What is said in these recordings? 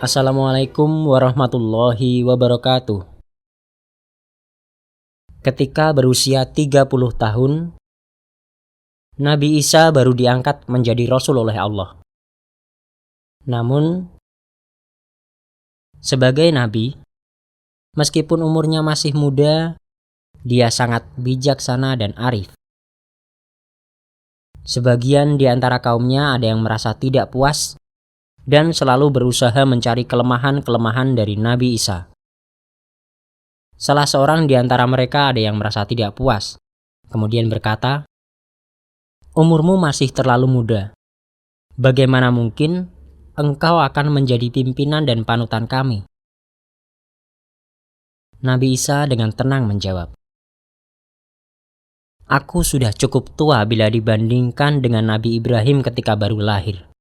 Assalamualaikum warahmatullahi wabarakatuh. Ketika berusia 30 tahun, Nabi Isa baru diangkat menjadi Rasul oleh Allah. Namun, sebagai Nabi, meskipun umurnya masih muda, dia sangat bijaksana dan arif. Sebagian di antara kaumnya ada yang merasa tidak puas dan selalu berusaha mencari kelemahan-kelemahan dari Nabi Isa. Salah seorang di antara mereka ada yang merasa tidak puas, kemudian berkata, "Umurmu masih terlalu muda. Bagaimana mungkin engkau akan menjadi pimpinan dan panutan kami?" Nabi Isa dengan tenang menjawab, "Aku sudah cukup tua bila dibandingkan dengan Nabi Ibrahim ketika baru lahir."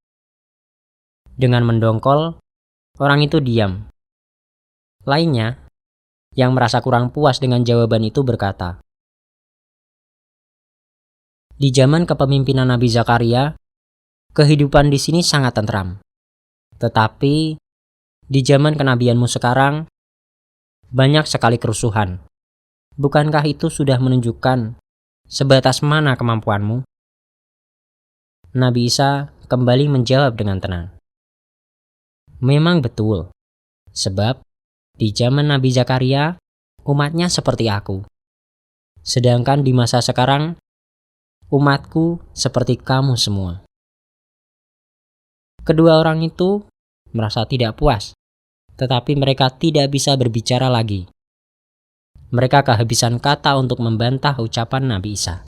Dengan mendongkol, orang itu diam. Lainnya, yang merasa kurang puas dengan jawaban itu berkata, "Di zaman kepemimpinan Nabi Zakaria, kehidupan di sini sangat tentram. Tetapi di zaman kenabianmu sekarang, banyak sekali kerusuhan. Bukankah itu sudah menunjukkan sebatas mana kemampuanmu?" Nabi Isa kembali menjawab dengan tenang, "Memang betul, sebab di zaman Nabi Zakaria, umatnya seperti aku. Sedangkan di masa sekarang, umatku seperti kamu semua." Kedua orang itu merasa tidak puas, tetapi mereka tidak bisa berbicara lagi. Mereka kehabisan kata untuk membantah ucapan Nabi Isa.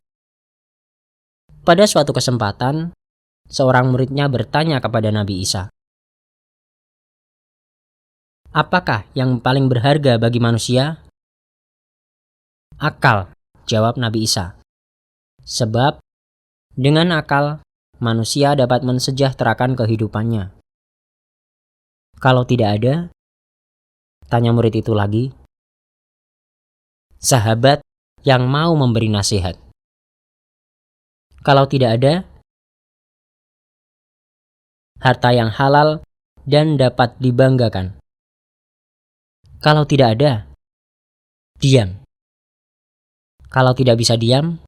Pada suatu kesempatan, seorang muridnya bertanya kepada Nabi Isa, "Apakah yang paling berharga bagi manusia?" "Akal," jawab Nabi Isa. "Sebab dengan akal, manusia dapat mensejahterakan kehidupannya." "Kalau tidak ada?" tanya murid itu lagi. "Sahabat yang mau memberi nasihat." "Kalau tidak ada?" "Harta yang halal dan dapat dibanggakan." "Kalau tidak ada?" "Diam." "Kalau tidak bisa diam?"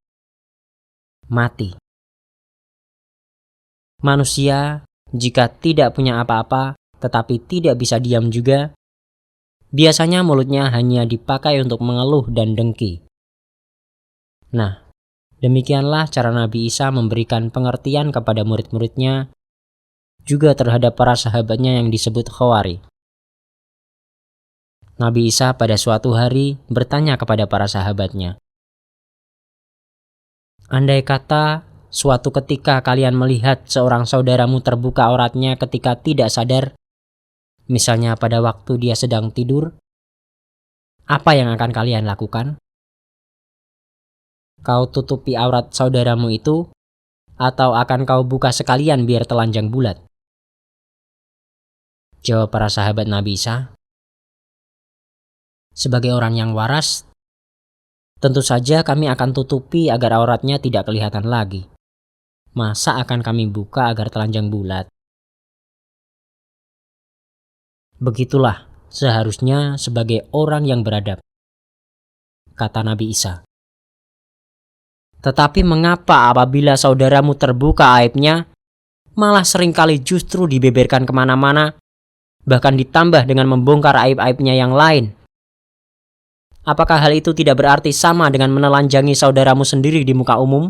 "Mati." Manusia jika tidak punya apa-apa tetapi tidak bisa diam juga, biasanya mulutnya hanya dipakai untuk mengeluh dan dengki. Nah, demikianlah cara Nabi Isa memberikan pengertian kepada murid-muridnya, juga terhadap para sahabatnya yang disebut Khawari. Nabi Isa pada suatu hari bertanya kepada para sahabatnya, "Andai kata suatu ketika kalian melihat seorang saudaramu terbuka auratnya ketika tidak sadar, misalnya pada waktu dia sedang tidur, apa yang akan kalian lakukan? Kau tutupi aurat saudaramu itu, atau akan kau buka sekalian biar telanjang bulat?" Jawab para sahabat Nabi Isa, "Sebagai orang yang waras, tentu saja kami akan tutupi agar auratnya tidak kelihatan lagi. Masa akan kami buka agar telanjang bulat?" "Begitulah seharusnya sebagai orang yang beradab," kata Nabi Isa. "Tetapi mengapa apabila saudaramu terbuka aibnya, malah seringkali justru dibeberkan kemana-mana, bahkan ditambah dengan membongkar aib-aibnya yang lain? Apakah hal itu tidak berarti sama dengan menelanjangi saudaramu sendiri di muka umum?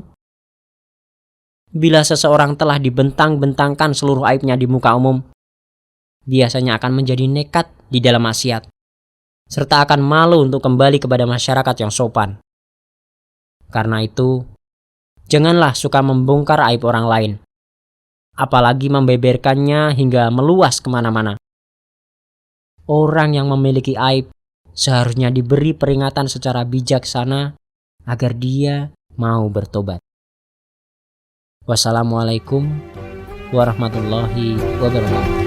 Bila seseorang telah dibentang-bentangkan seluruh aibnya di muka umum, biasanya akan menjadi nekat di dalam maksiat, serta akan malu untuk kembali kepada masyarakat yang sopan. Karena itu, janganlah suka membongkar aib orang lain, apalagi membeberkannya hingga meluas kemana-mana. Orang yang memiliki aib seharusnya diberi peringatan secara bijaksana agar dia mau bertobat." Wassalamualaikum warahmatullahi wabarakatuh.